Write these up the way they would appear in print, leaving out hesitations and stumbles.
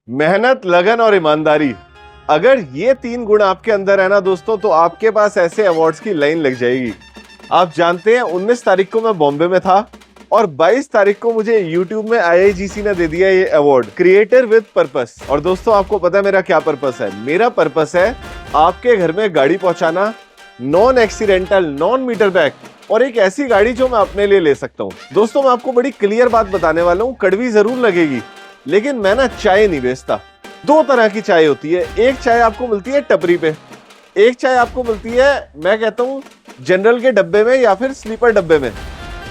मेहनत, लगन और ईमानदारी, अगर ये 3 गुण आपके अंदर है ना दोस्तों, तो आपके पास ऐसे अवार्ड्स की लाइन लग जाएगी। आप जानते हैं 19 तारीख को मैं बॉम्बे में था और 22 तारीख को मुझे YouTube में IIGC ने दे दिया ये अवार्ड, क्रिएटर विद पर्पस। और दोस्तों आपको पता है मेरा क्या पर्पस है? मेरा पर्पस है आपके घर में गाड़ी पहुंचाना, non accidental, non meter back, और एक ऐसी गाड़ी जो मैं अपने लिए ले सकता हूँ। दोस्तों मैं आपको बड़ी क्लियर बात बताने वाला हूँ, कड़वी जरूर लगेगी, लेकिन मैं ना चाय नहीं बेचता। 2 तरह की चाय होती है। एक चाय आपको मिलती है टपरी पे, एक चाय आपको मिलती है, मैं कहता हूँ, जनरल के डब्बे में या फिर स्लीपर डब्बे में,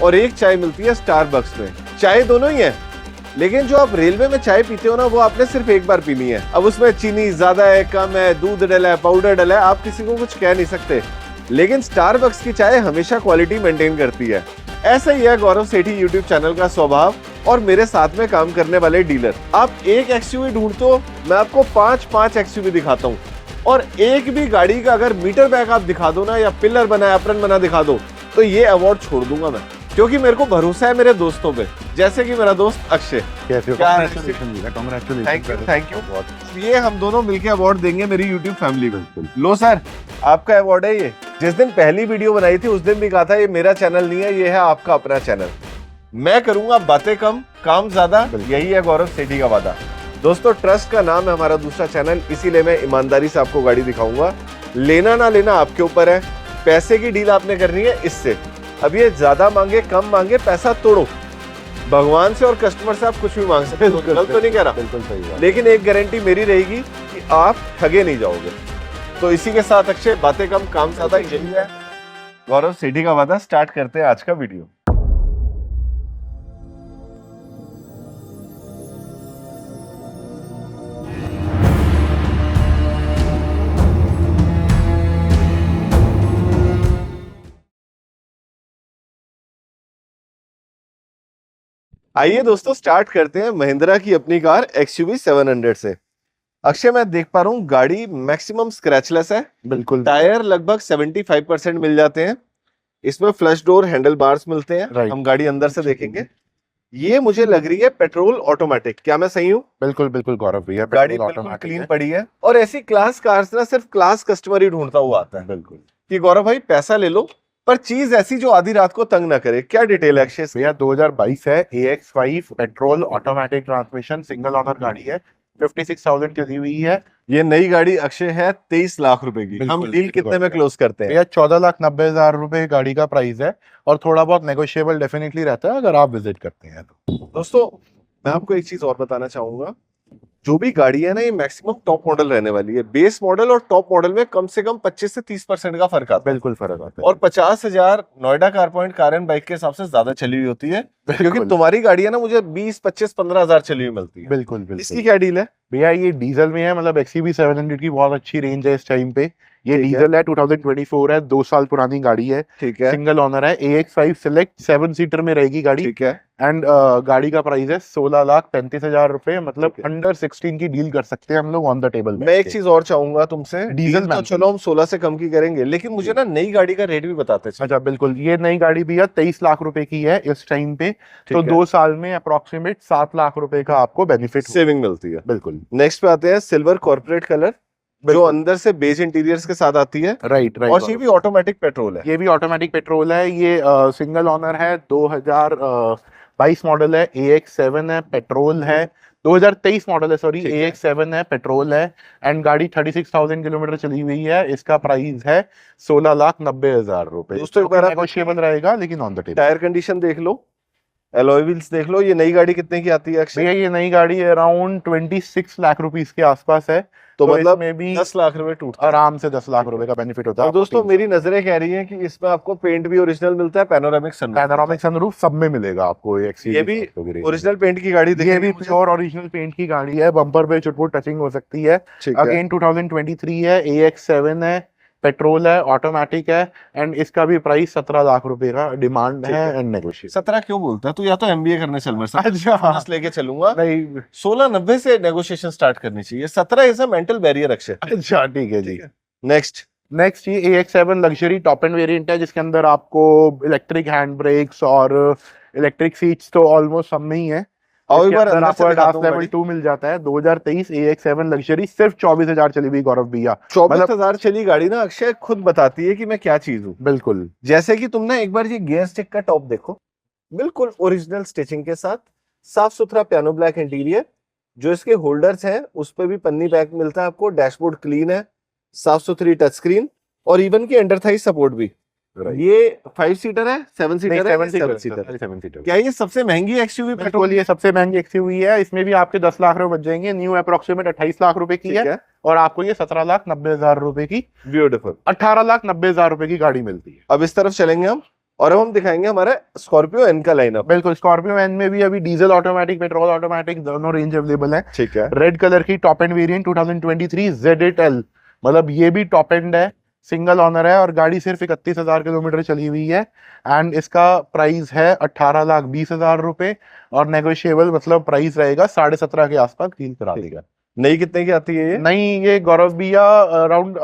और एक चाय मिलती है स्टारबक्स में। चाय दोनों ही है, लेकिन जो आप रेलवे में चाय पीते हो ना, वो आपने सिर्फ एक बार पीनी है। अब उसमें चीनी ज्यादा है, कम है, दूध डला है, पाउडर डला है, आप किसी को कुछ कह नहीं सकते। लेकिन स्टारबक्स की चाय हमेशा क्वालिटी मेंटेन करती है। ऐसा ही है गौरव सेठी यूट्यूब चैनल का स्वभाव और मेरे साथ में काम करने वाले डीलर। आप एक एक्सयूवी ढूंढते हो, मैं आपको 5 एक्सयूवी दिखाता हूँ, और एक भी गाड़ी का अगर मीटर बैक आप दिखा दो ना, या पिलर बना, एप्रन बना दिखा दो, तो ये अवार्ड छोड़ दूंगा मैं, क्योंकि मेरे को भरोसा है मेरे दोस्तों पे, जैसे कि मेरा दोस्त अक्षय। Thank you. ये हम दोनों मिलके अवार्ड देंगे मेरी यूट्यूब फैमिली को। लो सर, आपका अवार्ड है ये। जिस दिन पहली वीडियो बनाई थी उस दिन भी कहा था ये मेरा चैनल नहीं है, ये है आपका अपना चैनल। मैं करूंगा बातें कम, काम ज्यादा, यही है गौरव सेठी का वादा। दोस्तों ट्रस्ट का नाम है हमारा दूसरा चैनल, इसीलिए मैं ईमानदारी से आपको गाड़ी दिखाऊंगा। लेना ना लेना आपके ऊपर है, पैसे की डील आपने करनी है इससे। अब ये ज्यादा मांगे कम मांगे, पैसा तोड़ो, भगवान से और कस्टमर से आप कुछ भी मांग सकते हो, गलत तो नहीं कह रहा, बिल्कुल सही है। लेकिन एक गारंटी मेरी रहेगी कि आप ठगे नहीं जाओगे। तो इसी के साथ अक्षय, बातें कम काम ज्यादा, यही है गौरव सेठी का वादा। स्टार्ट करते हैं आज का वीडियो। आइए दोस्तों स्टार्ट करते हैं महिंद्रा की अपनी कार XUV 700 से। अक्षय मैं देख पा रहा हूँ गाड़ी मैक्सिमम स्क्रैचलेस है, बिल्कुल। टायर लगभग 75% मिल जाते हैं। इसमें फ्लश डोर हैंडल बार्स मिलते हैं। हम गाड़ी अंदर से देखेंगे। ये मुझे लग रही है पेट्रोल ऑटोमेटिक, क्या मैं सही हूँ? बिल्कुल बिल्कुल गौरव भैया, गाड़ी बिल्कुल क्लीन पड़ी है। और ऐसी क्लास कार्स ना सिर्फ क्लास कस्टमर ही ढूंढता हुआ आता है, बिल्कुल, कि गौरव भाई पैसा ले लो पर चीज ऐसी जो आधी रात को तंग ना करे। क्या डिटेल है अक्षय? भैया 2022 है, AX5 petrol automatic transmission, single owner गाड़ी है, 56,000 की दी हुई है। ये नई गाड़ी अक्षय है 23 लाख रुपए की। हम डील कितने में क्लोज करते हैं? भैया 14,90,000 रुपए गाड़ी का प्राइस है, और थोड़ा बहुत नेगोशिएबल डेफिनेटली रहता है अगर आप विजिट करते हैं तो। दोस्तों मैं आपको एक चीज और बताना चाहूंगा, जो भी गाड़ी है ना ये मैक्सिमम टॉप मॉडल रहने वाली है। बेस मॉडल और टॉप मॉडल में कम से कम 25 से 30% का फर्क आता है, बिल्कुल फर्क आता है। और 50,000 Noida car point car and bike के हिसाब से ज्यादा चली हुई होती है, क्योंकि तुम्हारी गाड़ी है ना मुझे 20, 25, 15,000 चली हुई मिलती है। बिल्कुल बिल्कुल। इसकी क्या डील है भैया? ये डीजल में है, मतलब XUV 700 की बहुत अच्छी रेंज है इस टाइम पे। ये डीजल है, 2024 है, 2 साल पुरानी गाड़ी है, ठीक है, सिंगल ओनर है, AX5 सिलेक्ट 7 सीटर में रहेगी गाड़ी, ठीक है। एंड गाड़ी का प्राइस है 16,35,000 रुपए, मतलब अंडर 16 की डील कर सकते हैं हम लोग ऑन द टेबल। मैं एक चीज और चाहूंगा तुमसे, डीजल तो चलो हम 16 से कम की करेंगे, लेकिन मुझे ना नई गाड़ी का रेट भी बताते चलो। अच्छा बिल्कुल, ये नई गाड़ी भैया 23 लाख रुपए की है इस टाइम पे, तो 2 साल में अप्रोक्सीमेट 7 लाख रुपए का आपको बेनिफिट सेविंग मिलती है। बिल्कुल। नेक्स्ट पे आते हैं सिल्वर कॉर्पोरेट कलर, जो अंदर से बेज इंटीरियर्स के साथ आती है। Right right. और ये भी ऑटोमेटिक पेट्रोल है। ये भी ऑटोमेटिक पेट्रोल है। ये सिंगल ओनर है, 2022 मॉडल है, AX7 है, पेट्रोल है। 2023 मॉडल है, सॉरी, AX7 है, पेट्रोल है, एंड गाड़ी 36,000 किलोमीटर चली हुई है। इसका प्राइस है 16,90,000 रुपए। दोस्तों एक बार नेगोशिएबल रहेगा लेकिन on the table. Tyre condition देख लो, एलॉय व्हील्स देख लो। ये नई गाड़ी कितने की आती है अक्षय? भैया ये नई गाड़ी अराउंड 26 लाख रुपीस के आसपास है, तो मतलब में भी 10 लाख रुपए टूटता है, आराम से 10 लाख रुपए का बेनिफिट होता है। और दोस्तों मेरी नजरें कह रही हैं कि इसमें आपको पेंट भी ओरिजिनल मिलता है, पैनोरामिक सनरूफ सब में मिलेगा आपको। ये भी ओरिजिनल पेंट की गाड़ी, ये भी प्योर ओरिजिनल पेंट की गाड़ी है, बम्पर पे चुटपुट टचिंग हो सकती है। अगेन 2023 है, AX7 है, पेट्रोल है, ऑटोमेटिक है, एंड इसका भी प्राइस 17 लाख रुपए का डिमांड है एंड नेगोशिएट। 17 क्यों बोलता है तू? या तो MBA करने चल मेरे साथ, अच्छा लेके चलूंगा। नहीं, 1690 से नेगोशिएशन स्टार्ट करनी चाहिए। 17 is a mental barrier Akshay. अच्छा ठीक है जी। नेक्स्ट ये AX7 luxury top end variant है, जिसके अंदर आपको इलेक्ट्रिक हैंड ब्रेक्स और इलेक्ट्रिक सीट्स तो ऑलमोस्ट सब में ही है। और एक इसके बार अंदर अंदर आपको से दिखाता ADAS हूँ लेवल गाड़ी। 2 मिल जाता है। 2023 AX7 लग्जरी सिर्फ 24,000 चली हुई गौरव भैया। 24,000 चली गाड़ी ना अक्षय खुद बताती है कि मैं क्या चीज हूँ। बिल्कुल जैसे कि तुम ना एक बार ये गियर स्टिक का टॉप देखो, बिल्कुल ओरिजिनल स्टिचिंग के साथ, साफ सुथरा पियानो ब्लैक इंटीरियर, जो इसके होल्डर्स हैं उस पे भी पन्नी बैक मिलता है आपको, डैशबोर्ड क्लीन है, साफ सुथरी टच स्क्रीन, और इवन की अंडर थाई सपोर्ट भी। ये 5 सीटर है, 7 सीटर है, 7 सीटर। 7 सीटर। क्या ये सबसे महंगी एक्सयूवी बिल्कुल, पेट्रोल? ये सबसे महंगी एक्सयूवी है। इसमें भी आपके 10 लाख रुपए बच जाएंगे। न्यू अप्रोक्सीमेट 28 लाख रुपए की ठीक है है, और आपको ये 17,90,000 रुपए की, ब्यूटीफुल 18,90,000 रुपए की गाड़ी मिलती है। अब इस तरफ चलेंगे हम, और अब हम दिखाएंगे हमारा स्कॉर्पियो एन का लाइनअप। बिल्कुल, स्कॉर्पियो एन में भी अभी डीजल ऑटोमेटिक, पेट्रोल ऑटोमेटिक दोनों रेंज अवेलेबल है। ठीक है, रेड कलर की टॉप एंड वेरिएंट 2023 Z8L, मतलब ये भी टॉप एंड है, सिंगल ओनर है और गाड़ी सिर्फ 31,000 किलोमीटर चली हुई है। एंड इसका प्राइस है 18,20,000 रुपए और नेगोशिएबल, मतलब प्राइस रहेगा 17.5 के आसपास, डील करा देगा। नई कितने की आती है ये? नहीं, ये गौरव भैया अराउंड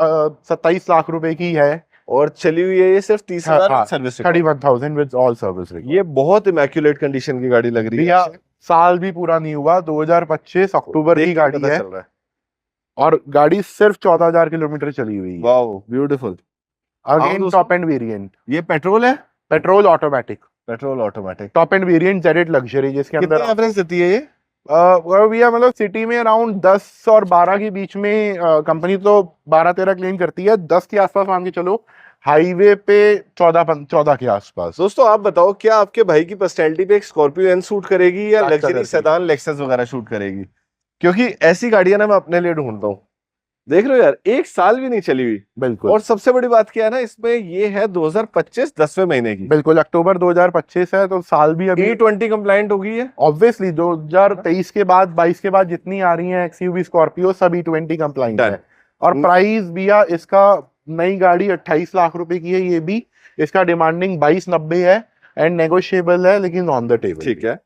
27 लाख रुपए की है और चली हुई है ये सिर्फ 30,000 हाँ, सर्विस। 31,000 with all service. ये बहुत इमैक्युलेट कंडीशन की गाड़ी लग रही है। भैया साल भी पूरा नहीं हुआ, 2025 अक्टूबर की देख के गाड़ी पता है चल रहा है। और गाड़ी सिर्फ 14,000 किलोमीटर चली हुई है। Wow beautiful. अगेन दोस्तों, टॉप एंड वेरिएंट, ये पेट्रोल है? Petrol automatic, petrol automatic. Top end variant Z8 luxury, जिसके कितनी अंदर एवरेज देती है ये? भैया मतलब सिटी में अराउंड 10 और 12 के बीच में, कंपनी तो 12-13 क्लेम करती है, 10 के आसपास मान के चलो, हाईवे पे 14 के आसपास। दोस्तों आप बताओ, क्या आपके भाई की पर्सनैलिटी पे एक स्कॉर्पियो एन सूट करेगी या Black लग्जरी color की। सेडान लेक्सस वगैरह शूट करेगी? क्योंकि ऐसी गाड़ियां ना मैं अपने लिए ढूंढता हूँ। देख रहे हो यार, 1 साल भी नहीं चली हुई। बिल्कुल, और सबसे बड़ी बात क्या है ना, इसमें ये है 2025 10वें महीने की। बिल्कुल अक्टूबर 2025 है, तो साल भी अभी E20 कंप्लाइंट हो गई है। ऑब्वियसली 2023 के बाद 22 के बाद जितनी आ रही हैं एक्सयूवी स्कॉर्पियो सब E20 कंप्लाइंट Done. है। और प्राइस भैया इसका, नई गाड़ी 28 लाख रुपए की है ये भी, इसका डिमांडिंग 22,90 है एंड नेगोशिएबल है, लेकिन ऑन द टेबल। ठीक है,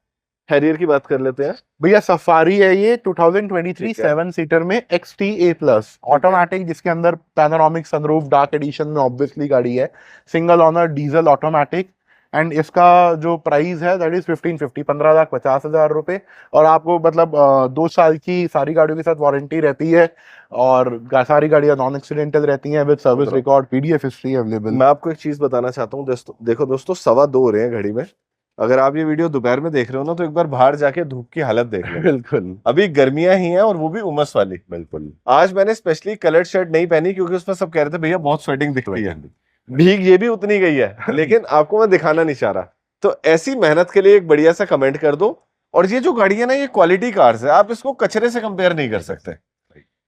हैरियर की बात कर लेते हैं। भैया सफारी है ये 2023 ठीक है। 7 सीटर में XTA+ ऑटोमेटिक, जिसके अंदर पैनोरामिक सनरूफ, डार्क एडिशन में ऑब्वियसली गाड़ी है, single owner, diesel automatic. And इसका जो प्राइस है दैट इज 15,50,000 रुपए और आपको मतलब 2 साल की सारी गाड़ियों के साथ वारंटी रहती है और सारी गाड़ियां नॉन एक्सीडेंटल रहती हैं with service record, PDF history available. मैं आपको एक चीज बताना चाहता हूँ दोस्तों, देखो दोस्तों 2:15 हो रहे हैं घड़ी में। अगर आप ये वीडियो दोपहर में देख रहे हो ना, तो एक बार बाहर जाके धूप की हालत देख लो। बिल्कुल अभी गर्मियां ही हैं और वो भी उमस वाली। बिल्कुल। आज मैंने स्पेशली कलर्ड शर्ट नहीं पहनी क्योंकि उसमें सब कह रहे थे भैया बहुत स्वेटिंग दिखती है। भीग ये भी उतनी गई है लेकिन आपको मैं दिखाना नहीं चाह रहा। तो ऐसी मेहनत के लिए एक बढ़िया सा कमेंट कर दो। और ये जो गाड़ी है ना, ये क्वालिटी कार्स है, आप इसको कचरे से कंपेयर नहीं कर सकते।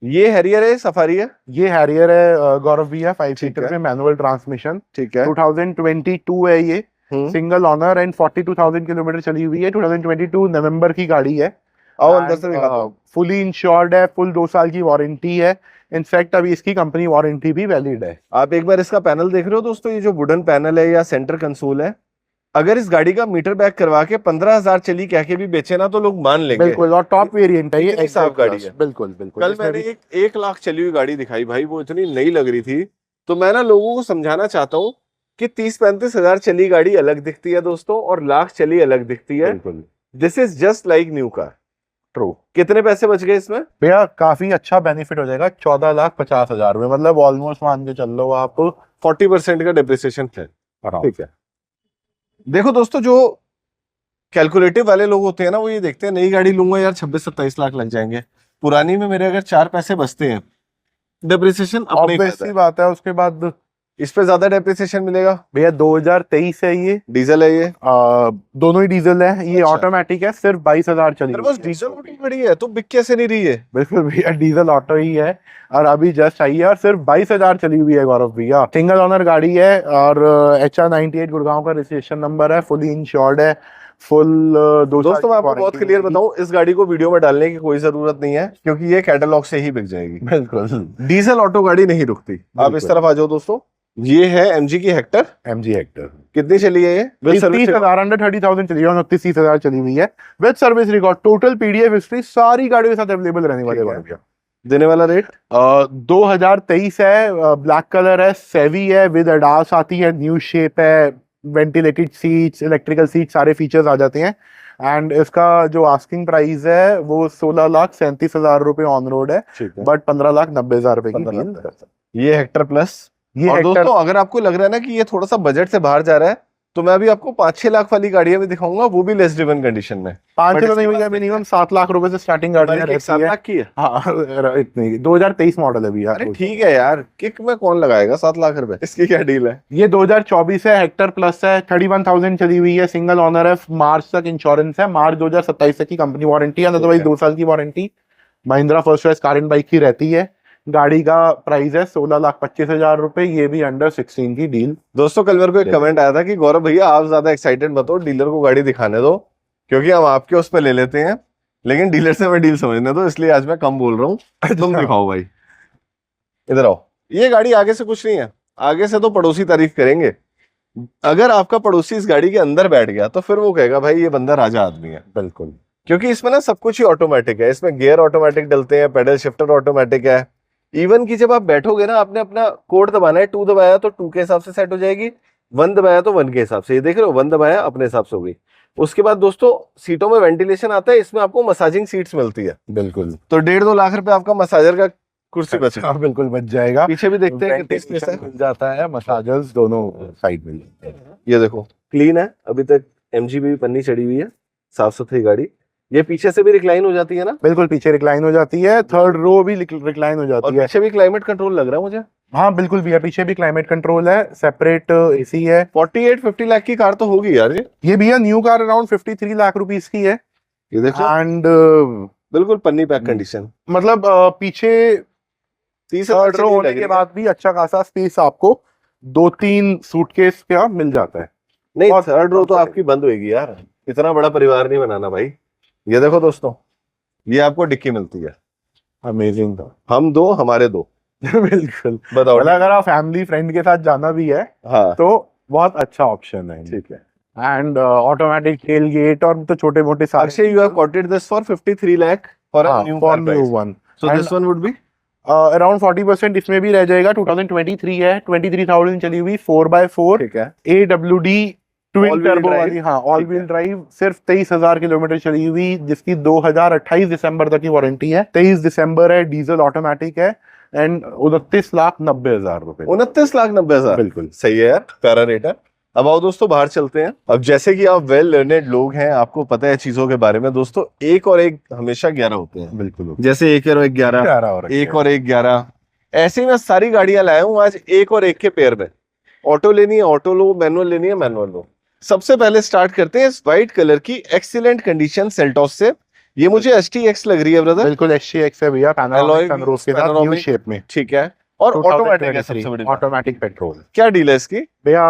ये हैरियर है, सफारी है? ये हैरियर है गौरव भैया, 5 ठीक सीटर है। में मैनुअल ट्रांसमिशन, ठीक है। 2022 है ये, सिंगल ओनर एंड 42,000 किलोमीटर चली हुई है, 2022 नवंबर की गाड़ी है। आओ अंदर से दिखाता हूं। फुली इंश्योर्ड है, फुल 2 साल की वारंटी है, इनफैक्ट अभी इसकी कंपनी वारंटी भी वैलिड है। आप एक बार इसका पैनल देख रहे हो दोस्तों, ये जो वुडन पैनल है या सेंटर कंसोल है, अगर इस गाड़ी का मीटर बैक करवा के 15,000 चली कह के भी बेचे ना, तो लोग मान लेंगे। बिल्कुल, और टॉप वेरिएंट है ये, इतनी साफ गाड़ी है। बिल्कुल बिल्कुल। कल मैंने एक 1 लाख चली हुई गाड़ी दिखाई भाई, वो इतनी नई लग रही थी। तो मैं ना लोगों को समझाना चाहता हूँ कि 30-35 हजार चली गाड़ी अलग दिखती है दोस्तों, और लाख चली अलग दिखती है। बिल्कुल, this is just like new car. True. कितने पैसे बच गए इसमें भैया? काफी अच्छा बेनिफिट हो जाएगा, 14,50,000 में, मतलब ऑलमोस्ट मान के चल लो आप 40% का डिप्रिसिएशन है। around। ठीक है। देखो दोस्तों, जो कैलकुलेटिव वाले लोग होते हैं ना, वो ये देखते हैं नई गाड़ी लूंगा यार 26-27 लाख लग जाएंगे, पुरानी में मेरे अगर 4 पैसे बचते हैं, डिप्रिसिएशन अपने ऑब्वियस सी बात है। उसके बाद इस पे ज्यादा डेप्रिसिएशन मिलेगा। भैया 2023 है ये, डीजल है ये? दोनों ही डीजल है, ये अच्छा। ऑटोमेटिक है, सिर्फ 22,000 चली मेरे हुई पास है। डीजल ऑटो खड़ी है तो बिक कैसे नहीं रही है? बिल्कुल भैया, डीजल ऑटो ही है और अभी जस्ट आई है और सिर्फ 22,000 चली हुई है गौरव भैया। सिंगल ओनर गाड़ी है और HR98 गुड़गांव का रजिस्ट्रेशन नंबर है, फुली इंश्योर्ड है, फुल दोस्तों मैं आपको बहुत क्लियर बताऊं, इस गाड़ी को वीडियो में डालने की कोई जरूरत नहीं है क्योंकि ये कैटलॉग से ही बिक जाएगी। बिल्कुल, डीजल ऑटो गाड़ी नहीं रुकती। आप इस तरफ आ जाओ दोस्तों, ये है MG की हेक्टर। MG हेक्टर कितनी चली है ये? 30,000 अंडर 30,000 चली है, 29,30,000 चली हुई है with service record, total PDF history सारी गाड़ियों के साथ अवेलेबल रहने वाले हैं। देने वाला रेट 2023 है, ब्लैक कलर है, सेवी है, विद अडास आती है, न्यू शेप है, वेंटिलेटेड सीट्स, इलेक्ट्रिकल सीट, सारे फीचर्स आ जाते हैं। एंड इसका जो आस्किंग प्राइस है वो 16,37,000 रुपए ऑन रोड है, ठीक है। बट 15,90,000 रुपए की 15 डील। लाख। ये हेक्टर प्लस। ये और हेक्टर दोस्तों अगर आपको लग रहा है ना कि ये थोड़ा सा बजट से बाहर जा रहा है, तो मैं अभी आपको 5-6 लाख वाली गाड़ियां भी दिखाऊंगा, वो भी लेस ड्रिवन कंडीशन में। 5 But तो नहीं इसके होगा, बाद मिनिमम 7 लाख रुपए से स्टार्टिंग गाड़ियां हमारी किक रहती 7 है। लाख की है। हाँ इतनी 2023 मॉडल है भैया। अरे ठीक है यार, किक में कौन लगाएगा 7 लाख रुपए, इसकी क्या डील है? ये 2024 है, हेक्टर प्लस है, 31,000 चली हुई है, सिंगल ओनर है, मार्च तक इंश्योरेंस है, मार्च 2027 तक की कंपनी वारंटी है, अदरवाइज 2 साल की warranty Mahindra first choice car and bike की रहती है। गाड़ी का प्राइस है 16,25,000 रुपए, ये भी अंडर 16 की डील। दोस्तों कल मेरे को एक कमेंट आया था कि गौरव भैया आप ज्यादा एक्साइटेड मत हो, डीलर को गाड़ी दिखाने दो, क्योंकि हम आपके उस पर ले लेते हैं, लेकिन डीलर से हमें डील समझने दो, इसलिए आज मैं कम बोल रहा हूँ। तुम दिखाओ भाई, इधर आओ। ये गाड़ी आगे से कुछ नहीं है, आगे से तो पड़ोसी तारीफ करेंगे। अगर आपका पड़ोसी इस गाड़ी के अंदर बैठ गया तो फिर वो कहेगा भाई ये बंदा राजा आदमी है। बिल्कुल, क्योंकि इसमें ना सब कुछ ही ऑटोमेटिक है, इसमें गियर ऑटोमेटिक डलते हैं, पेडल शिफ्टर ऑटोमेटिक है। इवन कि जब आप बैठोगे ना, आपने अपना कोड दबाना है, 2 दबाया तो 2 के हिसाब से सेट हो जाएगी, 1 दबाया तो 1 के हिसाब से। ये देख रहे हो, 1 दबाया अपने हिसाब से हो गई। उसके बाद दोस्तों सीटों में वेंटिलेशन आता है, इसमें आपको मसाजिंग सीट्स मिलती है। बिल्कुल। तो 1.5-2 लाख रुपए आपका मसाजर का कुर्सी बचा। हाँ बिल्कुल बच जाएगा। पीछे भी देखते हैं कितनी स्पेस है। मिल जाता है, मसाजर्स दोनों साइड में। ये देखो क्लीन है, अभी तक एमजीबी भी पन्नी चढ़ी हुई है, साफ सुथरी गाड़ी। ये पीछे से भी रिक्लाइन हो जाती है ना? बिल्कुल, पीछे रिक्लाइन हो जाती है, थर्ड रो भी रिक्लाइन हो और जाती है। पीछे भी क्लाइमेट कंट्रोल लग रहा है मुझे। हाँ बिल्कुल भैया, पीछे भी क्लाइमेट कंट्रोल है, सेपरेट एसी है। 48-50 लाख की कार तो होगी यार ये भैया new car around 53 lakh rupees की है। ये देखो एंड बिल्कुल पन्नी पैक कंडीशन। मतलब पीछे 30 थर्ड रो होने के बाद भी अच्छा खासा स्पेस आपको 2-3 सूटकेस का मिल जाता है। नहीं, और थर्ड रो तो आपकी बंद होगी यार, इतना बड़ा परिवार नहीं बनाना भाई। ये देखो दोस्तों, ये आपको डिक्की मिलती है। अमेजिंग था। हम दो, हमारे दो। बिल्कुल, बताओ। मतलब अगर आप फैमिली फ्रेंड के साथ जाना भी है हाँ तो बहुत अच्छा ऑप्शन है। ठीक है। एंड ऑटोमेटिक टेल गेट और तो छोटे मोटे सारे। Akshay, you have quoted this for 53 lakh for a new car new price. One. So this one would be around 40% इसमें भी रह जाएगा। 2023 है, 23,000 चली हुई, 4x4 ठीक है। AWD All twin wheel turbo drive? वाली। हाँ, ऑल व्हील ड्राइव, सिर्फ 23,000 किलोमीटर चली हुई, जिसकी 2028 दिसंबर तक की वारंटी है। 23 दिसंबर है, डीजल ऑटोमेटिक है, एंड 29,90,000 रुपए। 29,90,000। बिल्कुल सही है यार, प्यारा रेट है। अब आओ दोस्तों बाहर चलते हैं। अब जैसे कि आप वेल लर्नेड लोग हैं, आपको पता है चीजों के बारे में। दोस्तों एक और एक हमेशा 11 होते हैं, बिल्कुल। जैसे 1 और 1 11, 1 और 1 11। ऐसे ही मैं सारी गाड़ियां लाया हूं आज 1 और 1 के पेयर में। ऑटो लेनी है ऑटो लो, मैनुअल लेनी है मैनुअल लो। सबसे पहले स्टार्ट करते हैं इस व्हाइट कलर की एक्सीलेंट कंडीशन सेल्टॉस से। ये मुझे STX लग रही है ब्रदर। बिल्कुल STX है भैया, Alloy पैनोरामिक सनरूफ के साथ, न्यू panoramic। शेप में। ठीक है, और ऑटोमेटिक है सबसे बड़ी बात। Automatic petrol. क्या डील है इसकी? भैया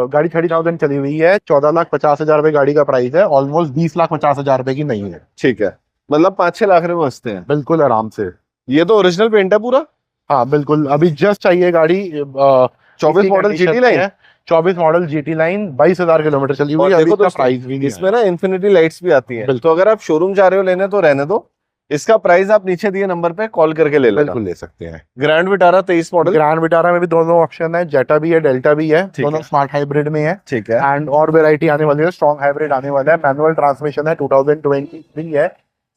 गाड़ी 30,000 चली हुई है, 14,50,000 रुपए गाड़ी का प्राइस है, ऑलमोस्ट 20,50,000 रुपए की नहीं है। ठीक है, मतलब 5-6 लाख रुपए बचते हैं। बिल्कुल आराम से। ये तो ओरिजिनल पेंट है पूरा। हाँ बिल्कुल, अभी जस्ट चाहिए गाड़ी। 24 मॉडल GT लाइन है। 24 मॉडल GT लाइन, 22,000 किलोमीटर चली हुई और है, अभी देखो इसका दोस्तों, प्राइस भी नहीं इसमें ना इन्फिनिटी लाइट्स भी आती हैं। बिल्कुल। तो अगर आप शोरूम जा रहे हो लेने तो रहने दो, इसका प्राइस आप नीचे दिए नंबर पे कॉल करके ले है। लेना। बिल्कुल ले सकते हैं। Grand Vitara 23 model. Grand Vitara में भी दोनों ऑप्शन है, जेटा भी है, डेल्टा भी है, ठीक दोनों है। स्मार्ट हाइब्रिड में है। ठीक है। एंड और वेराइटी आने वाली है, स्ट्रॉन्ग हाइब्रिड आने वाला है, मैनुअल ट्रांसमिशन है, 2023 है,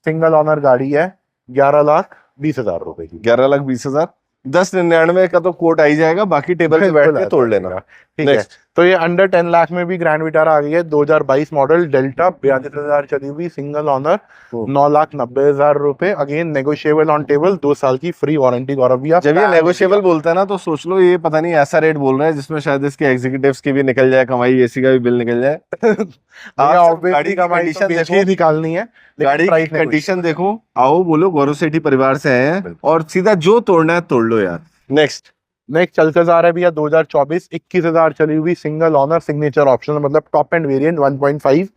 सिंगल ओनर गाड़ी है, 11,20,000 रुपए की। 11,20,000। 10,99 का तो कोट आ ही जाएगा, बाकी टेबल पे बैठ के तोड़ लेना। ठीक है। नेक्स्ट। तो ये अंडर 10 लाख में भी ग्रैंड विटारा आ गई है, 2022 मॉडल, डेल्टा, 42,000 चली हुई, सिंगल ओनर, 9,90,000 रुपए। अगेन नेगोशिएबल ऑन टेबल, 2 साल की फ्री वारंटी। गौरव भैया जब ये नेगोशिएबल बोलता है ना, तो सोच लो ये पता नहीं ऐसा रेट बोल रहा है जिसमें शायद इसके एग्जीक्यूटिव्स की भी निकल जाए कमाई, एसी का भी बिल निकल जाए। आप गाड़ी की कंडीशन देखो, निकालनी है, गाड़ी की कंडीशन देखो, आओ बोलो गौरव सेठी परिवार से आए हैं, और सीधा जो तोड़ना है तोड़ लो यार। नेक्स्ट चलकर जा रहा है भैया 2024, 21,000 चली हुई, सिंगल ओनर, सिग्नेचर ऑप्शन, मतलब टॉप एंड वेरिएंट, 1.5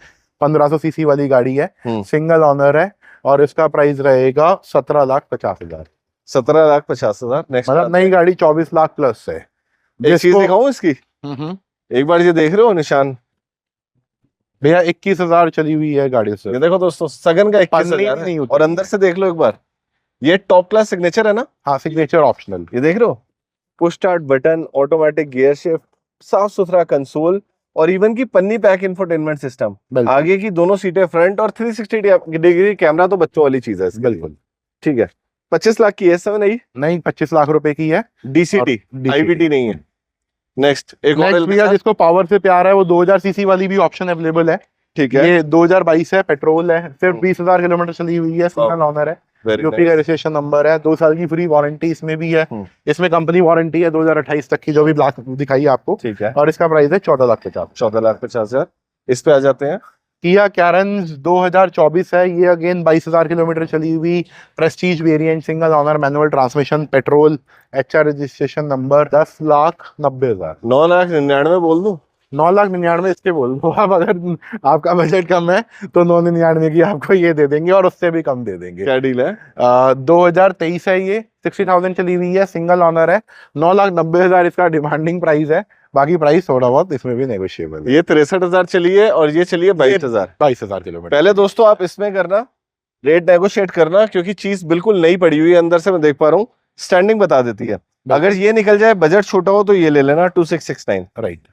1500 सीसी वाली गाड़ी है, सिंगल ओनर है, और इसका प्राइस रहेगा 17,50,000। 17,50,000। नेक्स्ट मतलब नई गाड़ी 24 लाख प्लस है। एक चीज दिखाऊं इसकी, एक बार ये देख रहे हो निशान भैया, 21,000 चली हुई है गाड़ी से। ये देखो दोस्तों, सगन का 21,000 नहीं है। होती। और अंदर से देख लो एक बार, ये टॉप क्लास सिग्नेचर है ना? हाँ, सिग्नेचर ऑप्शनल। ये देख रहे हो, push start button, automatic gear shift, साफ सुथरा कंसोल, और इवन की पन्नी पैक इंफोटेनमेंट सिस्टम, बिल्कुल आगे की दोनों सीटें फ्रंट और 360 डिग्री कैमरा तो बच्चों वाली चीज है इसके लिए। बिल्कुल ठीक है। 25 लाख की है इस समय नहीं, नहीं 25 लाख रुपए की है। डीसीटी, आईवीटी नहीं है। नेक्स्ट एक और नेक्स्ट भैया जिसको पावर से प्यार है वो 2000 सीसी वाली भी ऑप्शन अवेलेबल है। ठीक है। ये 2022 है, पेट्रोल है, सिर्फ 20,000 किलोमीटर चली हुई है, सिंगल ओनर है, Very यूपी का रजिस्ट्रेशन नंबर है, 2 साल की फ्री वारंटी इसमें भी है। इसमें कंपनी वारंटी है 2028 तक की, जो भी ब्लैक दिखाई है आपको। ठीक है। और इसका प्राइस है 14,50,000। 14,50,000। इस पे आ जाते हैं। किया कैरेंस 2024 है, ये अगेन 22,000 किलोमीटर चली हुई, Prestige variant, single owner, manual transmission, petrol, HR registration number, 10,90,000। 9,99,000 बोल दूं? 9,99,000 इसके बोल दो आप। अगर आपका बजट कम है तो 9,99,000 की आपको ये दे देंगे और उससे भी कम दे देंगे। क्या डील है? 2023 है, ये 60,000 चली हुई है, सिंगल ओनर है, 9,90,000 इसका डिमांडिंग प्राइस है। बाकी प्राइस थोड़ा बहुत इसमें भी नेगोशिएबल है। ये 63,000 चली है और ये चली है 22,000। 22,000 किलोमीटर। पहले दोस्तों आप इसमें करना, रेट नेगोशिएट करना, क्योंकि चीज बिल्कुल नई पड़ी हुई है अंदर से, मैं देख पा रहा हूँ, स्टैंडिंग बता देती है। अगर ये निकल जाए, बजट छोटा हो तो ये ले लेना 2669। राइट।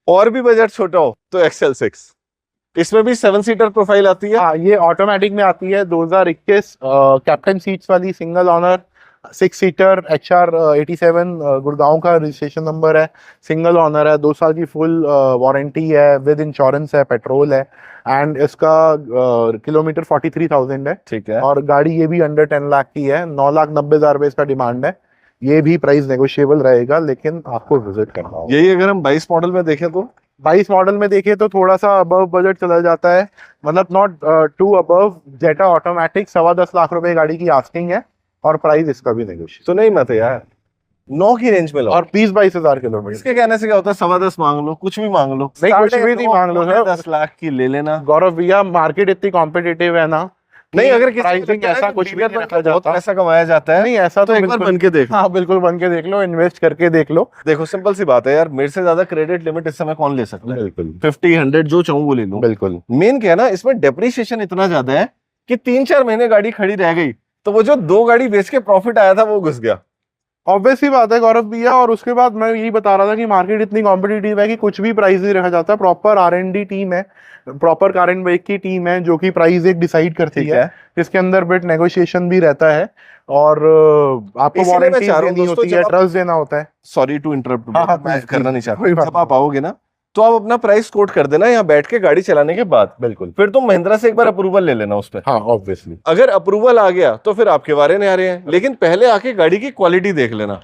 और भी बजट छोटा हो तो XL6। इसमें भी 7 सीटर प्रोफाइल आती है। हाँ, ये ऑटोमेटिक में आती है, 2021 कैप्टन सीट्स वाली, single owner, 6 seater, HR 87 Gurgaon का रजिस्ट्रेशन नंबर है, सिंगल ओनर है, 2 साल की फुल वारंटी है, विद इंश्योरेंस है, पेट्रोल है, एंड इसका किलोमीटर 43,000 है। ठीक है। और गाड़ी ये भी अंडर 10 लाख की है, 9,90,000 रुपए इसका डिमांड है। ये भी प्राइस नेगोशिएबल रहेगा, लेकिन आपको विजिट करना होगा। यही अगर हम 22 मॉडल में देखें तो 22 मॉडल में देखें तो थोड़ा सा अबव बजट चला जाता है, मतलब not to above. Jetta automatic 10.25 lakh रुपए गाड़ी की आस्किंग है, और प्राइस इसका भी नेगोशिएबल। तो नहीं मत यार, 9 की रेंज में लो। और 20-22,000 किलोमीटर। इसके कहने से क्या होता है, 10.25 मांग लो, कुछ भी मांग लो। नहीं, कुछ भी नहीं मांग लो सर। 10 लाख की ले लेना। गौरव भैया, मार्केट इतनी कॉम्पिटिटिव है ना, नहीं अगर किसी प्राइसिंग ऐसा कुछ भी नहीं रखा बहुत जाता। पैसा कमाया जाता है, नहीं ऐसा तो एक बार बन के देख। हाँ बिल्कुल, बन के देख लो, इन्वेस्ट करके देख लो। देखो सिंपल सी बात है यार, मेरे से ज्यादा क्रेडिट लिमिट इस समय कौन ले सकता है? बिल्कुल 50, 100 जो चाहूँ वो ले लूं। बिल्कुल। मेन क्या है ना, इसमें डेप्रिसिएशन इतना ज्यादा है कि 3-4 महीने गाड़ी खड़ी रह गई तो वो जो 2 गाड़ी बेच के प्रॉफिट आया था वो घुस गया। ऑब्वियस ही बात है गौरव भैया। और उसके बाद मैं यही बता रहा था कि मार्केट इतनी कॉम्पिटिटिव है कि कुछ भी प्राइस नहीं रखा जाता। प्रॉपर R&D टीम है, प्रॉपर कार एंड बाइक की टीम है, जो कि प्राइस एक डिसाइड करती है। इसके अंदर बिट नेगोशिएशन भी रहता है, और आपको वारंटी देनी होती है, ट्रस्ट देना होता है। सॉरी टू इंटरप्ट, मैं करना नहीं चाहता। कोई बात जब आप आओगे ना तो आप अपना प्राइस कोट कर देना यहाँ बैठ के गाड़ी चलाने के बाद। बिल्कुल। फिर तुम महिंद्रा से एक बार अप्रूवल ले लेना उस पर। हाँ ऑब्वियसली। अगर अप्रूवल आ गया तो फिर आपके बारे में आ रहे हैं, लेकिन पहले आके गाड़ी की क्वालिटी देख लेना,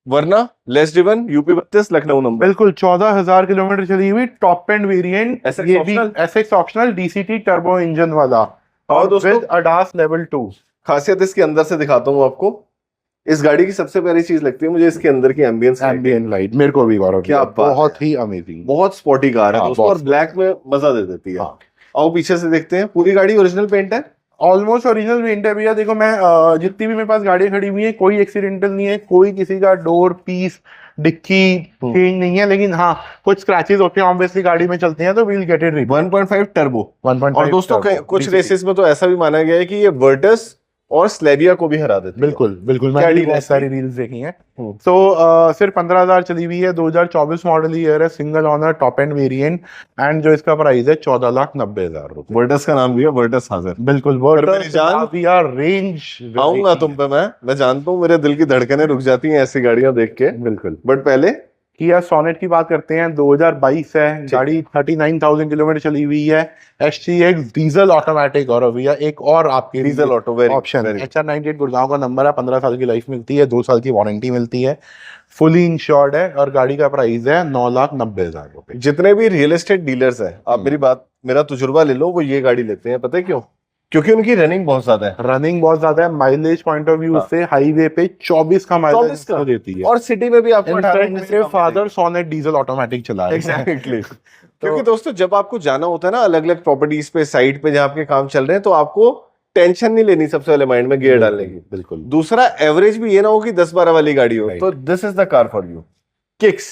वरना less driven, UP 32 Lucknow number. बिल्कुल 14,000 किलोमीटर चली हुई, टॉप एंड वेरिएंट, ये भी SX optional DCT turbo engine वाला, और विद ADAS लेवल 2। खासियत इसके अंदर से दिखाता हूँ आपको। इस गाड़ी की सबसे प्यारी चीज लगती है मुझे इसके अंदर की एम्बियंस लाइट। मेरे को भी गौरव, क्या बहुत ही अमेजिंग, बहुत स्पोर्टी कार है दोस्तों, और ब्लैक में मजा दे देती है। आओ पीछे से देखते हैं। पूरी गाड़ी ओरिजिनल पेंट है, ऑलमोस्ट ओरिजिनल पेंट है भैया। देखो मैं जितनी भी मेरे पास गाड़ियां खड़ी हुई है, कोई एक्सीडेंटल नहीं है, कोई किसी का डोर पीस डिक्की चेंज नहीं है, लेकिन हाँ कुछ स्क्रैचेस होते हैं ऑब्वियसली, गाड़ी में चलते हैं तो we'll get it repaired. 1.5 turbo 1.5। और दोस्तों कुछ रेसेस में तो ऐसा भी माना गया है कि ये वर्टस और स्लेविया को भी हरा देती है। बिल्कुल बिल्कुल, मैंने बहुत सारी रील्स देखी हैं। तो सिर्फ 15,000 चली हुई है, 2024 मॉडल ईयर है, single owner, top end variant, and जो इसका प्राइस है 14,90,000 रुपए। वर्टस का नाम भी है, वर्टस हाजिर। बिल्कुल, वर्टस रेंज। आऊंगा तुम पे, मैं जानता हूँ मेरे दिल की धड़कनें रुक जाती हैं ऐसी गाड़ियां देख के। बिल्कुल। बट पहले किया सॉनेट की बात करते हैं, 2022 है, गाड़ी 39,000 किलोमीटर चली हुई है, XTX डीजल ऑटोमेटिक। और भैया एक और आपकी diesel auto option, HR 98 Gurgaon का नंबर है, 15 साल की लाइफ मिलती है, 2 साल की वारंटी मिलती है, फुली इंश्योर्ड है, और गाड़ी का प्राइस है 9,90,000 रुपए। जितने भी रियल एस्टेट डीलर्स हैं, आप मेरा तजुर्बा ले लो, वो ये गाड़ी लेते हैं। पता है क्यों? क्योंकि उनकी रनिंग बहुत ज्यादा है। रनिंग बहुत ज्यादा है, माइलेज पॉइंट ऑफ व्यू से हाईवे पे 24 का माइलेज देती है, और सिटी में भी आपको मेरे फादर सोनेट डीजल ऑटोमेटिक चला रहे हैं। एग्जैक्टली। क्योंकि दोस्तों जब आपको जाना होता है ना अलग अलग प्रॉपर्टीज पे, साइट पे जहाँ आपके काम चल रहे हैं, तो आपको टेंशन नहीं लेनी सबसे पहले माइंड में गियर डालने की। बिल्कुल। दूसरा, एवरेज भी ये ना हो कि 10-12 वाली गाड़ी हो, तो this is the car for you. Kicks,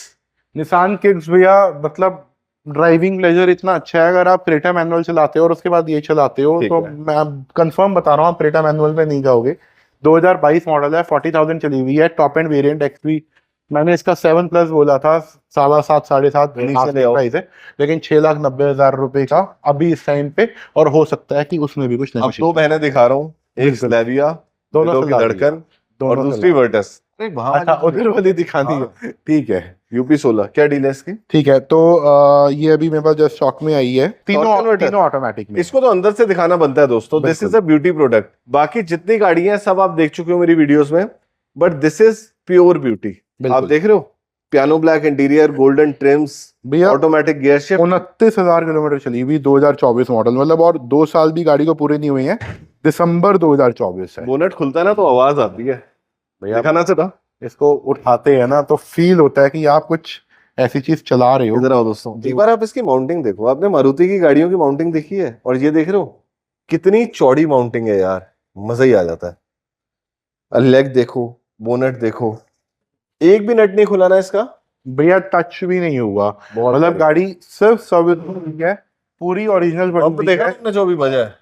Nissan kicks भैया, मतलब ड्राइविंग प्लेजर इतना अच्छा है। अगर आप क्रेटा मैनुअल चलाते हो और उसके बाद ये चलाते हो, तो मैं कंफर्म बता रहा हूँ आप क्रेटा मैनुअल पे नहीं जाओगे। 2022 मॉडल है, 40,000 चली हुई है, टॉप एंड वेरिएंट XV मैंने इसका 7 प्लस बोला था, 7.5 7.5 नीचे ले आओ। प्राइस है, लेकिन 6,90,000 रुपए का अभी इस टाइम पे, और हो सकता है कि उसमें भी कुछ अब दो negotiation। बहनें दिखा रहा हूँ, एक बिल्कुल। स्लेविया, दोनों दिलों की सलाह धड़कन, और दोनों दूसरी सलाह। वर्टस। अरे वहां अच्छा, उधर वाली दिखानी हाँ। है, ठीक है। यूपी 16 क्या डील है इसकी? ठीक है, तो ये अभी मेरे पास जस्ट स्टॉक में आई है, converter? तीनों ऑटोमेटिक में। इसको तो अंदर से दिखाना बनता है दोस्तों, this is a beauty product. बाकी जितनी गाड़ियां हैं सब आप देख चुके हो मेरी वीडियोस में, but this is pure beauty. आप बिल्कुल। देख रहे हो, piano black interior, golden TRIMS, भैया ऑटोमेटिक गियर शिफ्ट। 29,000 किलोमीटर चली हुई, 2024 मॉडल, मतलब और 2 साल भी गाड़ी को पूरे नहीं हुए हैं, दिसंबर 2024 है। बोनट खुलता है ना तो आवाज आती है, भैया दिखाना चला। इसको उठाते हैं ना तो फील होता है कि आप कुछ ऐसी चीज चला रहे हो। इधर आओ दोस्तों, एक बार आप इसकी माउंटिंग देखो। आपने मारुति की गाड़ियों की माउंटिंग देखी है, और ये देख रहे हो कितनी चौड़ी माउंटिंग है यार, मजा ही आ जाता है। लेग देखो, बोनट देखो, एक भी नट नहीं खुला ना इसका। भैया टच भी नहीं हुआ, मतलब गाड़ी सिर्फ सर्विस है, पूरी ओरिजिनल अब बनी देखा है। तुमने जो भी बजा है,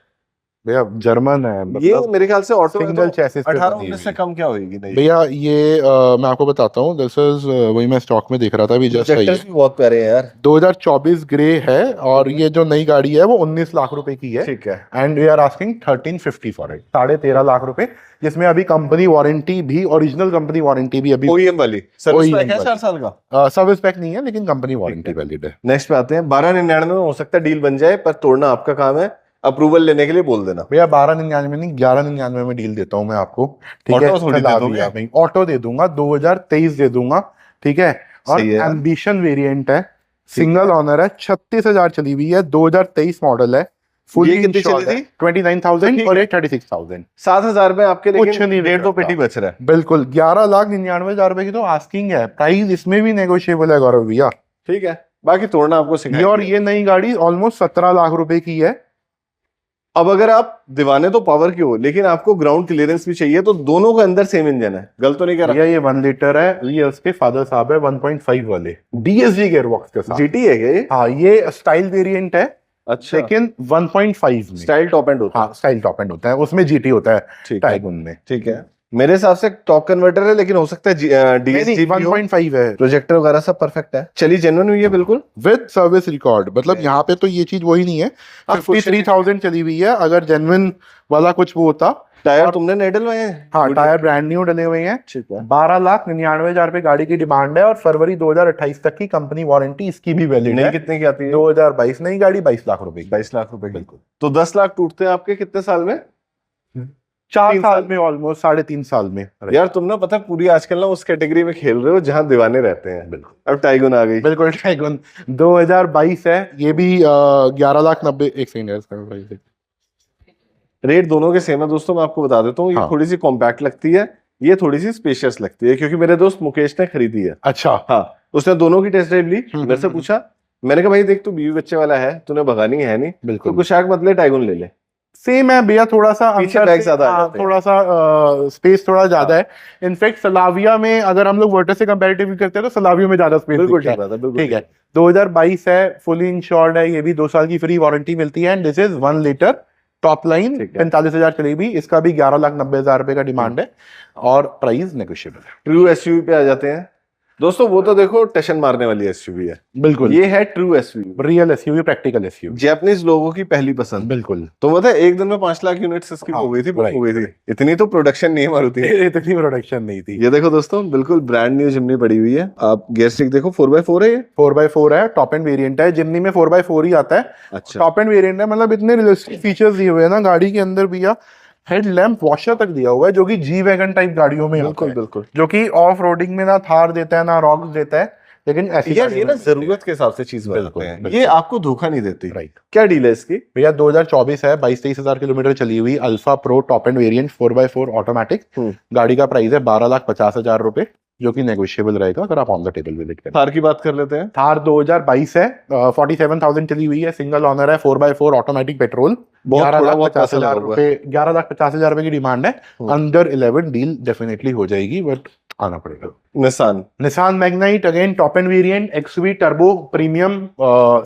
भैया जर्मन है, ये मतलब मेरे ख्याल से ऑटो में सिंगल तो चैसिस पे 18-19 बनी से हुई। कम क्या होगी? नहीं, भैया ये मैं आपको बताता हूँ, दिस इज वही मैं स्टॉक में देख रहा था अभी जस्ट आई है। प्रोजेक्टर्स भी बहुत प्यारे हैं यार। 2024 ग्रे है, और ये जो नई गाड़ी है वो 19 लाख रुपए की है, ठीक है, and we are asking 1350 for it, 13.5 lakh रुपए, जिसमें अभी कंपनी वारंटी भी, ओरिजिनल कंपनी वारंटी भी अभी, ओईएम वाली सर्विस OEM पैक है वाली। 4 साल का। सर्विस पैक नहीं है, लेकिन कंपनी वारंटी है। वैलिड है। नेक्स्ट पे आते हैं, 1299 में हो सकता है डील बन जाए, पर तोड़ना आपका काम है, अप्रूवल लेने के लिए बोल देना। भैया 1299 नहीं, 1199 में डील देता हूँ मैं आपको, ठीक है। ऑटो थोड़ी दे दोगे? Slavia में ऑटो दे दूंगा, 2023 दे दूंगा, ठीक है। और सही है यार। एम्बिशन वेरिएंट है, सिंगल ओनर है, 36,000 चली हुई है, 2023 मॉडल है, फुल ये कितनी चली थी? 29,000 ठीक और है। ये 36,000। 7,000 में आपके, कुछ लेकिन नहीं 1.5-2 बिगड़ता। पेटी बच रहा है। बिल्कुल, 11,99,000 रुपए की तो आस्किंग है प्राइस, इसमें भी नेगोशिएबल है गौरव भैया। ठीक है, बाकी तोड़ना आपको ये सिखाएंगे। और ये नई गाड़ी ऑलमोस्ट 17 लाख रुपए की है। अब अगर आप दीवाने तो पावर की हो, लेकिन आपको ग्राउंड क्लियरेंस भी चाहिए, तो दोनों के अंदर सेम इंजन है, गलत तो नहीं कह रहा? भैया ये 1 लीटर है, ये उसके फादर साहब है 1.5 वाले DSG गेयरबॉक्स के साथ। जीटी है क्या ये? हाँ, ये स्टाइल वेरिएंट है, अच्छा, लेकिन 1.5 में। स्टाइल टॉप एंड होता है। हाँ, स्टाइल टॉप एंड होता है, उसमें GT होता है ठीक है, टाइगुन में। ठीक है। मेरे हिसाब से टॉप कन्वर्टर है, लेकिन हो सकता है नहीं, डीएसजी 1.5 है, प्रोजेक्टर वगैरह सब परफेक्ट है, चली जेन्युइन हुई है बिल्कुल। विद सर्विस रिकॉर्ड, मतलब यहाँ पे तो ये चीज वही नहीं है। हाँ, 53,000 चली हुई है, अगर जेन्युइन वाला कुछ वो होता। टायर तुमने नए डलवाए हैं? हाँ, टायर ब्रांड न्यू डले हुए हैं। ठीक है। 12,99,000 रुपए गाड़ी की डिमांड है, और फरवरी 2028 तक की कंपनी वारंटी इसकी भी वैलिड नई है। कितने की आती है? 2022 नई गाड़ी 22 लाख रुपए की। 22 लाख रुपए की। बिल्कुल। तो 10 लाख टूटते हैं आपके कितने साल में? 4 3 साल साल में, ऑलमोस्ट 3.5 साल में। यार तुम ना, पता है, पूरी आजकल ना उस कैटेगरी में खेल रहे हो जहां दीवाने रहते हैं। बिल्कुल। अब टाइगुन आ गई। बिल्कुल, टाइगुन 2022 है, ये भी 11,90,000। एक सेकंड है, इसका प्राइस है। रेट दोनों के सेम है दोस्तों, मैं आपको बता देता हूँ। ये हाँ। थोड़ी सी कॉम्पैक्ट लगती है, ये थोड़ी सी स्पेशियस लगती है, क्योंकि मेरे दोस्त मुकेश ने खरीदी है। अच्छा। हाँ, उसने दोनों की टेस्ट ड्राइव ली, मेरे से हम्म। पूछा, मैंने कहा भाई देख, तू बीवी बच्चे वाला है, तूने भगानी है नहीं, तो बिल्कुल कुशाक मत ले, टाइगुन ले ले। सेम है भैया, थोड़ा सा पीछे अंदर बैग से, ज्यादा आ हाँ, जाते हैं। थोड़ा सा स्पेस ज्यादा है। इनफैक्ट सलाविया में अगर हम लोग वर्टर से कंपैरेटिव करते हैं तो सलाविया में ज्यादा स्पेस बिल्कुल दिखता ठीक है। बात है, बिल्कुल ठीक है, 2022 है, फुली इंश्योर्ड है, ये भी 2 साल की फ्री वारंटी मिलती है, and this is 1 litre top line, ठीक है। 45,000 चली हुई, इसका भी 11,90,000 रुपए का डिमांड है, और प्राइस नेगोशिएबल है। ट्रू एसयूवी पे आ जाते हैं दोस्तों। वो तो देखो टशन मारने वाली एसयूवी है, बिल्कुल, ये है true SUV, real SUV, practical SUV. Japanese लोगों की पहली पसंद। बिल्कुल, तो मतलब एक दिन में 5 लाख यूनिट्स इसकी हाँ, हो गई थी, बुक right, हो गई थी। इतनी तो प्रोडक्शन नहीं है मारुति में। इतनी प्रोडक्शन नहीं थी। ये देखो दोस्तों, बिल्कुल ब्रांड न्यू जिमनी पड़ी हुई है। आप गियर स्टिक देखो, 4x4 है ये। 4x4 है, टॉप एंड वेरिएंट है, जिमनी में 4x4 ही आता है। अच्छा, टॉप एंड वेरिएंट है, मतलब इतने रियलिस्टिक फीचर्स दिए हुए हैं ना गाड़ी के अंदर भैया। हेड लैम्प वॉशर तक दिया हुआ है, जो कि जी वैगन टाइप गाड़ियों में आता बिल्कुल है, बिल्कुल। जो कि ऑफ रोडिंग में ना थार देता है ना रॉक्स देता है, लेकिन ऐसी यार गाड़ियों ये ना में जरूरत के हिसाब से चीज बिल्कुल, बनाते हैं, बिल्कुल। ये आपको धोखा नहीं देती। राइट। क्या डील है इसकी? भैया 2024 है, 22-23 हजार किलोमीटर चली हुई, alpha pro top end variant 4x4 automatic. गाड़ी का प्राइस है 12,50,000 रुपए, जो कि नेगोशिएबल रहेगा अगर आप ऑन द टेबल विजिट करें। थार की बात कर लेते हैं। थार 2022 है, 47,000 चली हुई है, सिंगल ओनर है, 4x4 ऑटोमेटिक पेट्रोल, बहुत थोड़ा बहुत पैसा 11,50,000 लगा हुआ है। रुपए, 11,50,000 रुपए की डिमांड है। अंडर 11 डील डेफिनेटली हो जाएगी, बट आना पड़ेगा। Nissan Magnite, again top end variant, XV turbo premium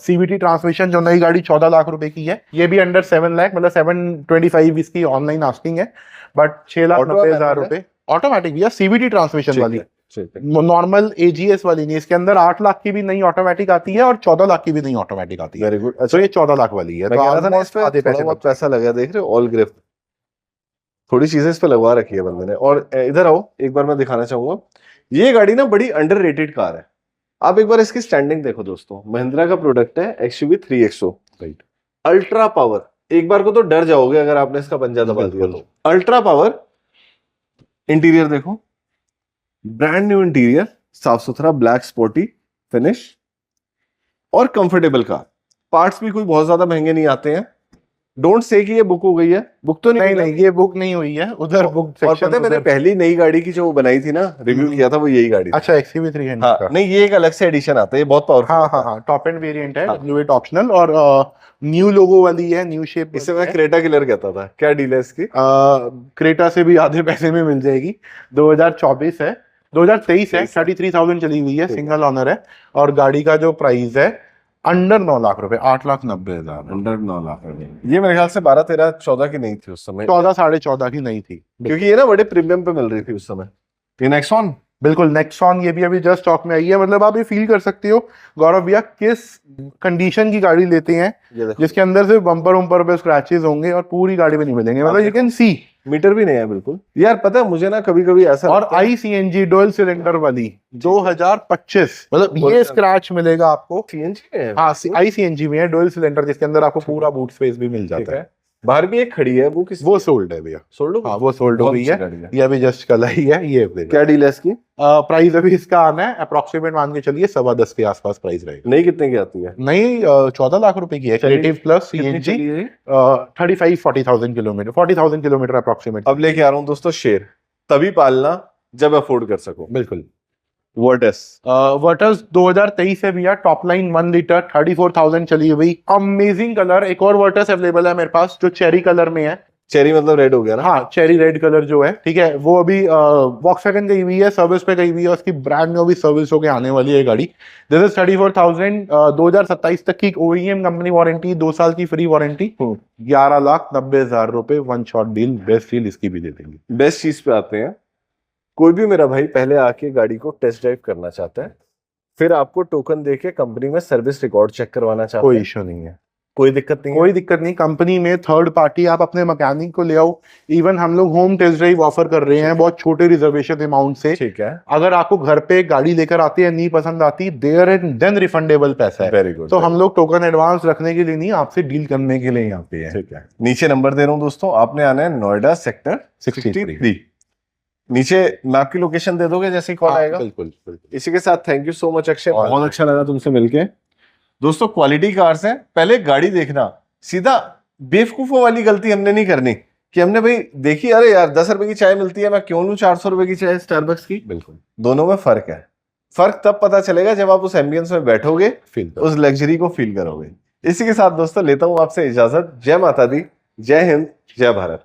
CVT transmission, जो नई गाड़ी 14 लाख रुपए की है, ये भी अंडर 7 लाख, मतलब 725 इसकी ऑनलाइन आस्किंग है, बट 6,90,000 रुपए। ऑटोमेटिक भैया, CVT ट्रांसमिशन वाली, ठीक है। नॉर्मल एजीएस वाली नहीं, इसके अंदर 8 लाख की भी नई ऑटोमेटिक आती है और 14 लाख की भी नई ऑटोमेटिक आती है। Very good. तो ये 14 लाख वाली है। मैं तो कह रहा था ना, इस almost पे आधे थोड़ा पैसे बहुत बच गए। पैसा लगा, देख रहे हो, ऑल ग्रिप थोड़ी चीजें इस पे लगवा रखी है बंदे ने। और इधर आओ, एक बार मैं दिखाना चाहूंगा, ये गाड़ी ना बड़ी अंडररेटेड कार है। आप एक बार इसकी स्टैंडिंग देखो दोस्तों, महिंद्रा का प्रोडक्ट है XUV 3XO, right. Ultra power. एक बार को तो डर जाओगे अगर आपने इसका पंजा दबा दिया बिल्कुल। तो। Ultra power. इंटीरियर देखो, ब्रांड न्यू इंटीरियर, साफ सुथरा ब्लैक स्पोर्टी फिनिश और कंफर्टेबल कार। पार्ट्स भी कोई बहुत ज्यादा महंगे नहीं आते हैं। डोंट से कि ये बुक हो गई है, बुक तो नहीं नहीं हुई ना? नहीं, ये बुक नहीं हुई है, उधर बुक और सेक्शन पता है मैंने उधर। पहली नई गाड़ी की जो बनाई थी ना, रिव्यू किया था, वो यही गाड़ी थी। अच्छा, XUV 300 हाँ का। नहीं, ये एक अलग से एडिशन आता है, ये बहुत पावरफुल। हाँ हाँ हाँ, टॉप एंड वेरिएंट है, हाँ। W8 ऑप्शनल और न्यू लोगो वाली है, न्यू शेप। इसे मैं क्रेटा किलर कहता था। क्या डील है इसकी? क्रेटा से भी आधे पैसे में मिल जाएगी। 2024 है, 2023 है, 33,000 चली हुई है, ठीक है। सिंगल ओनर है। और गाड़ी का जो प्राइस है अंडर 9 लाख रुपए, 8,90,000। अंडर 9 लाख रुपए। ये मेरे ख्याल से 12, 13, 14 की नहीं थी उस समय, 14 14.5 की नहीं थी, क्योंकि ये ना बड़े प्रीमियम पे मिल रही थी उस समय। ये नेक्सॉन, बिल्कुल। नेक्सॉन ये भी अभी जस्ट स्टॉक में आई है। मतलब आप ये फील कर सकते हो गौरव भैया किस कंडीशन की गाड़ी लेते हैं, ये देखो, जिसके अंदर से बम्पर वम्पर पे स्क्रैचेस होंगे और पूरी गाड़ी में नहीं मिलेंगे। मतलब यू कैन सी। मीटर भी नहीं है बिल्कुल। यार पता है मुझे ना कभी कभी ऐसा और लगता है- ICNG डुअल सिलेंडर वाली 2025, मतलब ये स्क्रैच मिलेगा आपको। CNG है। हाँ, ICNG में है डुअल सिलेंडर, जिसके अंदर आपको पूरा बूट स्पेस भी मिल ठीक जाता है। है। बाहर भी एक खड़ी है, वो किस वो सोल्ड है भैया। सोल्ड हो गई? हाँ, वो सोल्ड हो बहुत गई अच्छी है। गाड़ी है। ये अभी जस्ट कल आई है ये। क्या डील है इसकी? प्राइस अभी इसका आना है, अप्रोक्सीमेट मान के चलिए 10.25 के आसपास प्राइस रहेगा। नहीं, कितने की आती है? नहीं, 14 लाख रुपए की है। चलिए, क्रिएटिव प्लस कितनी CNG, चली है? 35-40,000 किलोमीटर, 40,000 किलोमीटर अप्रोक्सीमेट। अब लेके आ रहा हूँ दोस्तों शेर, तभी पालना जब अफोर्ड कर सको। बिल्कुल। वर्टस। वर्टस 2023 है भैया, टॉप लाइन 1 लीटर, 34,000 चली हुई, अमेजिंग कलर। एक और वर्टस अवेलेबल है मेरे पास जो चेरी कलर में है। चेरी मतलब रेड हो गया ना? हाँ, चेरी रेड कलर जो है, ठीक है, वो अभी वॉक्सवैगन गई हुई है, सर्विस पे गई हुई है, उसकी ब्रांड न्यू भी सर्विस होके आने वाली है गाड़ी। दिस इज 34,000, 2027 तक की OEM कंपनी वारंटी, 2 साल की फ्री वारंटी, 11,90,000 रुपए, one shot deal, best deal इसकी भी दे देंगे। बेस्ट चीज पे आते हैं। कोई भी मेरा भाई पहले आके गाड़ी को टेस्ट ड्राइव करना चाहता है, फिर आपको टोकन देके कंपनी में सर्विस रिकॉर्ड चेक करवाना चाहता कोई है, इश्यू नहीं है, कोई दिक्कत नहीं है। कोई दिक्कत नहीं। कंपनी में थर्ड पार्टी आप अपने मैकेनिक को ले आओ। इवन हम लोग होम टेस्ट ड्राइव ऑफर कर रहे हैं बहुत छोटे रिजर्वेशन अमाउंट से। ठीक है, अगर आपको घर पे गाड़ी लेकर आती है, नहीं पसंद आती, देयर एंड देन रिफंडेबल पैसा है। Very good. तो हम लोग टोकन एडवांस रखने के लिए नहीं, आपसे डील करने के लिए यहाँ पे है। ठीक है, नीचे नंबर दे रहा हूँ दोस्तों, आपने आना है नोएडा सेक्टर 63। नीचे मैं आपकी लोकेशन दे दोगे जैसे ही कॉल हाँ, आएगा? बिल्कुल बिल्कुल। इसी के साथ thank you so much Akshay, और बहुत अच्छा लगा तुमसे मिलके। दोस्तों क्वालिटी कार्स हैं, पहले गाड़ी देखना। सीधा बेवकूफों वाली गलती हमने नहीं करनी कि हमने भाई देखी, अरे यार 10 रुपए की चाय मिलती है, मैं क्यों लूं 400 रुपए की चाय स्टारबक्स की। बिल्कुल, दोनों में फर्क है। फर्क तब पता चलेगा जब आप उस एम्बियंस में बैठोगे, फील उस लग्जरी को फील करोगे। इसी के साथ दोस्तों लेता हूं आपसे इजाजत। जय माता दी, जय हिंद, जय भारत।